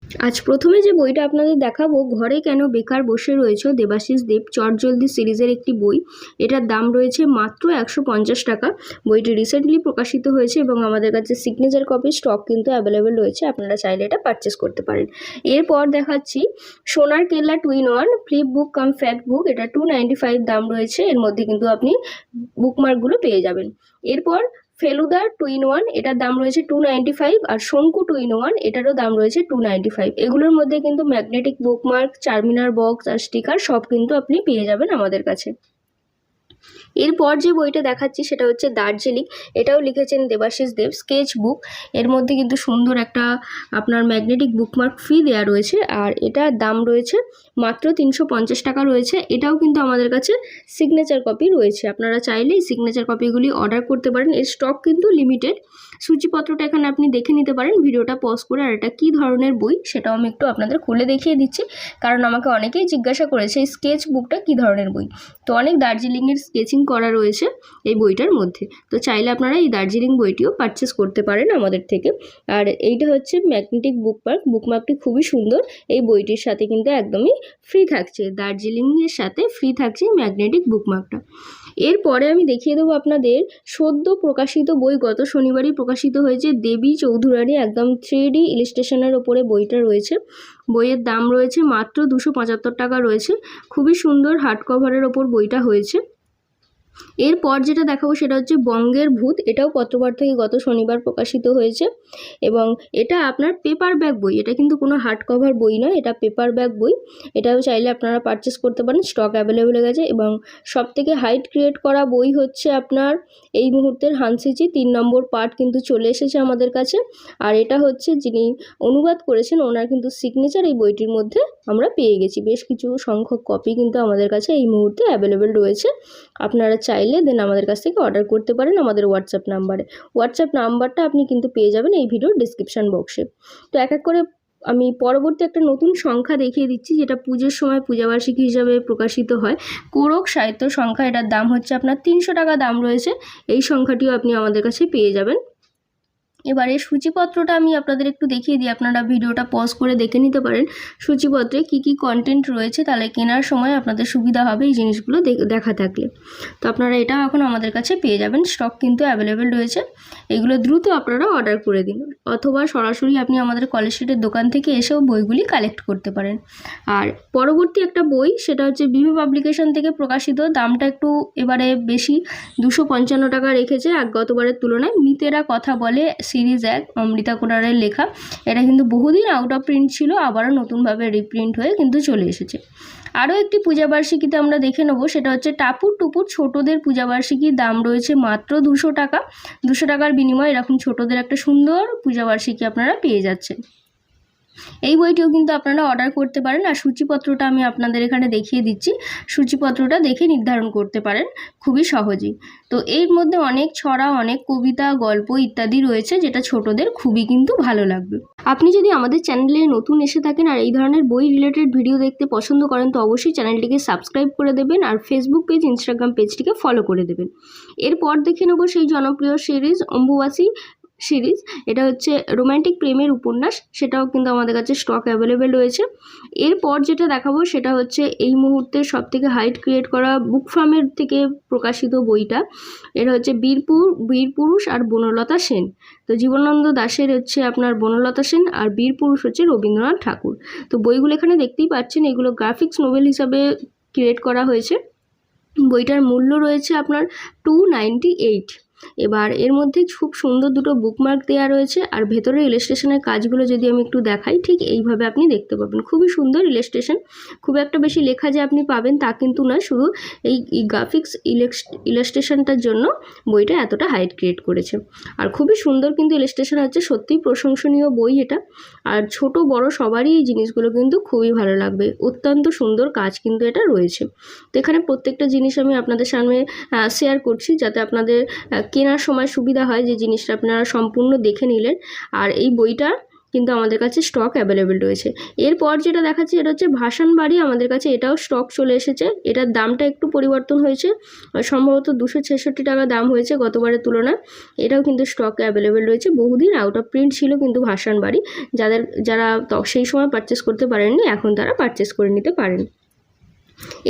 আজ প্রথমে যে বইটা আপনাদের দেখাবো, ঘরে কেন বেকার বসে রয়েছো, দেবাশিস দেব চটজলদি সিরিজের একটি বই। এটার দাম রয়েছে মাত্র 150 টাকা। বইটি রিসেন্টলি প্রকাশিত হয়েছে এবং আমাদের কাছে সিগনেচার কপি স্টক কিন্তু অ্যাভেলেবেল রয়েছে, আপনারা চাইলে এটা পারচেস করতে পারেন। এরপর দেখাচ্ছি সোনার কেল্লা 2-in-1 ফ্লিপ বুক কাম ফ্যাক্ট বুক। এটা 295 দাম রয়েছে, এর মধ্যে কিন্তু আপনি বুকমার্কগুলো পেয়ে যাবেন। এরপর ফেলুদা 2-in-1, এটার দাম রয়েছে 295। আর শঙ্কু 2-in-1, এটারও দাম রয়েছে 295। এগুলোর মধ্যে কিন্তু ম্যাগনেটিক বুকমার্ক, চারমিনার বক্স আর স্টিকার সব কিন্তু আপনি পেয়ে যাবেন আমাদের কাছে। এরপর যে বইটা দেখাচ্ছি সেটা হচ্ছে দার্জিলিং। এটাও লিখেছেন দেবাশিস দেব, স্কেচ বুক। এর মধ্যে কিন্তু সুন্দর একটা আপনার ম্যাগনেটিক বুকমার্ক ফ্রি দেওয়া রয়েছে, আর এটার দাম রয়েছে মাত্র 350 টাকা রয়েছে। এটাও কিন্তু আমাদের কাছে সিগনেচার কপি রয়েছে, আপনারা চাইলে এই সিগনেচার কপিগুলি অর্ডার করতে পারেন। এর স্টক কিন্তু লিমিটেড। সূচিপত্রটা এখানে আপনি দেখে নিতে পারেন ভিডিওটা পজ করে। আর এটা কী ধরনের বই সেটাও আমি একটু আপনাদের খুলে দেখিয়ে দিচ্ছি, কারণ আমাকে অনেকেই জিজ্ঞাসা করেছে এই স্কেচ বুকটা কী ধরনের বই। তো অনেক দার্জিলিংয়ের স্কেচিং করা রয়েছে এই বইটার মধ্যে, তো চাইলে আপনারা এই দার্জিলিং বইটিও পারচেস করতে পারেন আমাদের থেকে। আর এইটা হচ্ছে ম্যাগনেটিক বুকমার্ক। বুকমার্কটি খুবই সুন্দর, এই বইটির সাথে কিন্তু একদমই ফ্রি থাকছে, দার্জিলিংয়ের সাথে ফ্রি থাকছে ম্যাগনেটিক বুকমার্কটা। এরপরে আমি দেখিয়ে দেবো আপনাদের সদ্য প্রকাশিত বই, গত শনিবারই প্রকাশিত হয়েছে, দেবী চৌধুরানী, একদম 3D ইলাস্ট্রেশনের ওপরে বইটা রয়েছে। বইয়ের দাম রয়েছে মাত্র 275 টাকা রয়েছে। খুবই সুন্দর হার্ড কভারের ওপর বইটা হয়েছে। এরপর যেটা দেখাবো সেটা হচ্ছে বঙ্গের ভূত। এটাও পত্রপাঠ থেকে গত শনিবার প্রকাশিত হয়েছে এবং এটা আপনার পেপার ব্যাগ বই। এটা কিন্তু কোনো হার্ড কভার বই নয়, এটা পেপার ব্যাগ বই। এটাও চাইলে আপনারা পারচেস করতে পারেন, স্টক অ্যাভেলেবেল হয়ে গেছে। এবং সবথেকে হাইট ক্রিয়েট করা বই হচ্ছে আপনার এই মুহূর্তের হানসিচি 3 নম্বর পার্ট কিন্তু চলে এসেছে আমাদের কাছে। আর এটা হচ্ছে যিনি অনুবাদ করেছেন ওনার কিন্তু সিগনেচার এই বইটির মধ্যে আমরা পেয়ে গেছি। বেশ কিছু সংখ্যক কপি কিন্তু আমাদের কাছে এই মুহূর্তে অ্যাভেলেবেল রয়েছে, আপনারা চাইলে দেন আমাদের কাছ থেকে অর্ডার করতে পারেন আমাদের হোয়াটসঅ্যাপ নাম্বারে। হোয়াটসঅ্যাপ নাম্বারটা আপনি কিন্তু পেয়ে যাবেন এই ভিডিওর ডিসক্রিপশান বক্সে। তো এক এক করে আমি পরবর্তী একটা নতুন সংখ্যা দেখিয়ে দিচ্ছি, যেটা পুজোর সময় পূজাবার্ষিকী হিসাবে প্রকাশিত হয়। কোরক সাহিত্য সংখ্যা, এটার দাম হচ্ছে আপনার 300 টাকা দাম রয়েছে। এই সংখ্যাটিও আপনি আমাদের কাছে পেয়ে যাবেন। এবারে সূচিপত্রটা আমি আপনাদের একটু দেখিয়ে দিই, আপনারা ভিডিওটা পজ করে দেখে নিতে পারেন সূচিপত্রে কি কি কন্টেন্ট রয়েছে, তাহলে কেনার সময় আপনাদের সুবিধা হবে এই জিনিসগুলো দেখা থাকলে। তো আপনারা এটাও এখন আমাদের কাছে পেয়ে যাবেন, স্টক কিন্তু অ্যাভেলেবেল রয়েছে। এগুলো দ্রুত আপনারা অর্ডার করে দিন, অথবা সরাসরি আপনি আমাদের কলেজ স্ট্রিটের দোকান থেকে এসেও বইগুলি কালেক্ট করতে পারেন। আর পরবর্তী একটা বই সেটা হচ্ছে বিভি পাবলিকেশন থেকে প্রকাশিত। দামটা একটু এবারে বেশি, 255 টাকা রেখেছে গতবারের তুলনায়। মিতেরা কথা বলে সিরিজ 1, অমৃতা কোনারের লেখা। এটা কিন্তু বহুদিন আউট অফ প্রিন্ট ছিল, আবারও নতুনভাবে রিপ্রিন্ট হয়ে কিন্তু চলে এসেছে। আরও একটি পূজাবার্ষিকীতে আমরা দেখে নেব, সেটা হচ্ছে টাপুর টুপুর ছোটদের পূজাবার্ষিকীর। দাম রয়েছে মাত্র 200 টাকা। 200 টাকার বিনিময়ে এরকম ছোটদের একটা সুন্দর পূজাবার্ষিকী আপনারা পেয়ে যাচ্ছেন। এই বইটিও কিন্তু আপনারা অর্ডার করতে পারেন। আর সূচিপত্রটা আমি আপনাদের এখানে দেখিয়ে দিচ্ছি, সূচিপত্রটা দেখে নির্ধারণ করতে পারেন খুবই সহজেই। তো এর মধ্যে অনেক ছড়া, অনেক কবিতা, গল্প ইত্যাদি রয়েছে, যেটা ছোটদের খুবই কিন্তু ভালো লাগবে। আপনি যদি আমাদের চ্যানেলে নতুন এসে থাকেন আর এই ধরনের বই রিলেটেড ভিডিও দেখতে পছন্দ করেন, তো অবশ্যই চ্যানেলটিকে সাবস্ক্রাইব করে দেবেন আর ফেসবুক পেজ, ইনস্টাগ্রাম পেজটিকে ফলো করে দেবেন। এরপর দেখে নেব সেই জনপ্রিয় সিরিজ অম্বুবাসী সিরিজ। এটা হচ্ছে রোম্যান্টিক প্রেমের উপন্যাস, সেটাও কিন্তু আমাদের কাছে স্টক অ্যাভেলেবেল রয়েছে। এরপর যেটা দেখাবো সেটা হচ্ছে এই মুহূর্তে সবথেকে হাইট ক্রিয়েট করা বুক ফার্মের থেকে প্রকাশিত বইটা। এটা হচ্ছে বীরপুরুষ আর বনলতা সেন। তো জীবনানন্দ দাশের হচ্ছে আপনার বনলতা সেন, আর বীরপুরুষ হচ্ছে রবীন্দ্রনাথ ঠাকুর। তো বইগুলো এখানে দেখতেই পাচ্ছেন, এগুলো গ্রাফিক্স নোভেল হিসাবে ক্রিয়েট করা হয়েছে। বইটার মূল্য রয়েছে আপনার 298। এবার এর মধ্যে খুব সুন্দর দুটো বুকমার্ক দেওয়া রয়েছে, আর ভেতরের ইলাস্ট্রেশনের কাজগুলো যদি আমি একটু দেখাই, ঠিক এইভাবে আপনি দেখতে পাবেন। খুবই সুন্দর ইলাস্ট্রেশন, খুব একটা বেশি লেখা যে আপনি পাবেন তা কিন্তু নয়, শুধু এই গ্রাফিক্স ইলাস্ট্রেশনটার জন্য বইটা এতটা হাইট ক্রিয়েট করেছে। আর খুবই সুন্দর কিন্তু ইলাস্ট্রেশন হচ্ছে, সত্যিই প্রশংসনীয় বই এটা। আর ছোট বড় সবারই এই জিনিসগুলো কিন্তু খুবই ভালো লাগবে, অত্যন্ত সুন্দর কাজ কিন্তু এটা রয়েছে। তো এখানে প্রত্যেকটা জিনিস আমি আপনাদের সামনে শেয়ার করছি, যাতে আপনাদের কেনার সময় সুবিধা হয়, যে জিনিসটা আপনারা সম্পূর্ণ দেখে নিলেন। আর এই বইটা কিন্তু আমাদের কাছে স্টক অ্যাভেলেবেল রয়েছে। এরপর যেটা দেখাচ্ছি এটা হচ্ছে ভাসান বাড়ি, আমাদের কাছে এটাও স্টক চলে এসেছে। এটার দামটা একটু পরিবর্তন হয়েছে, সম্ভবত 266 টাকা দাম হয়েছে গতবারের তুলনায়। এটাও কিন্তু স্টকে অ্যাভেলেবেল রয়েছে। বহুদিন আউট অফ প্রিন্ট ছিল কিন্তু ভাসান বাড়ি, যারা সেই সময় পারচেস করতে পারেননি এখন তারা পারচেস করে নিতে পারেন।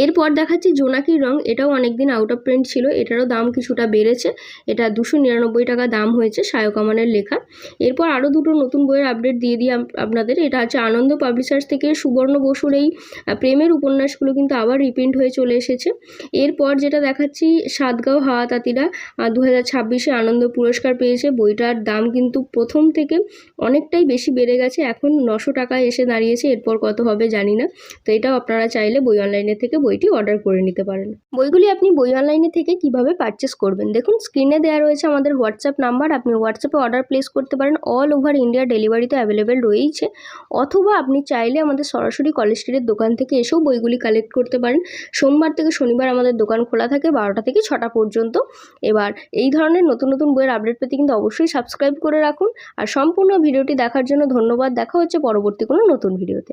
এরপর দেখাচ্ছি জোনাকির রং, এটাও অনেক দিন আউট অফ প্রিন্ট ছিল, এটারও দাম কিছুটা বেড়েছে। এটা 299 টাকা দাম হয়েছে, সায়কমানের লেখা। এরপর আরও দুটো নতুন বইয়ের আপডেট দিয়ে দিই আপনাদের। এটা হচ্ছে আনন্দ পাবলিশার্স থেকে সুবর্ণ বসুর এই প্রেমের উপন্যাসগুলো কিন্তু আবার রিপ্রিন্ট হয়ে চলে এসেছে। এরপর যেটা দেখাচ্ছি সাতগাঁও হাওয়া তাঁতিরা 2026-এ আনন্দ পুরস্কার পেয়েছে। বইটার দাম কিন্তু প্রথম থেকে অনেকটাই বেশি বেড়ে গেছে, এখন 900 টাকায় এসে দাঁড়িয়েছে। এরপর কত হবে জানি না, তো এটাও আপনারা চাইলে বই অনলাইনে থেকে বইটি অর্ডার করে নিতে পারেন। বইগুলি আপনি বই অনলাইনে থেকে কিভাবে পারচেস করবেন, দেখুন স্ক্রিনে দেওয়া রয়েছে আমাদের হোয়াটসঅ্যাপ নাম্বার। আপনি হোয়াটসঅ্যাপে অর্ডার প্লেস করতে পারেন, অল ওভার ইন্ডিয়া ডেলিভারি তো অ্যাভেলেবেল রয়েছে। অথবা আপনি চাইলে আমাদের সরাসরি কলেজ স্ট্রিটের দোকান থেকে এসেও বইগুলি কালেক্ট করতে পারেন। সোমবার থেকে শনিবার আমাদের দোকান খোলা থাকে 12টা থেকে 6টা পর্যন্ত। এবার এই ধরনের নতুন নতুন বইয়ের আপডেট পেতে কিন্তু অবশ্যই সাবস্ক্রাইব করে রাখুন। আর সম্পূর্ণ ভিডিওটি দেখার জন্য ধন্যবাদ। দেখা হচ্ছে পরবর্তী কোনো নতুন ভিডিওতে।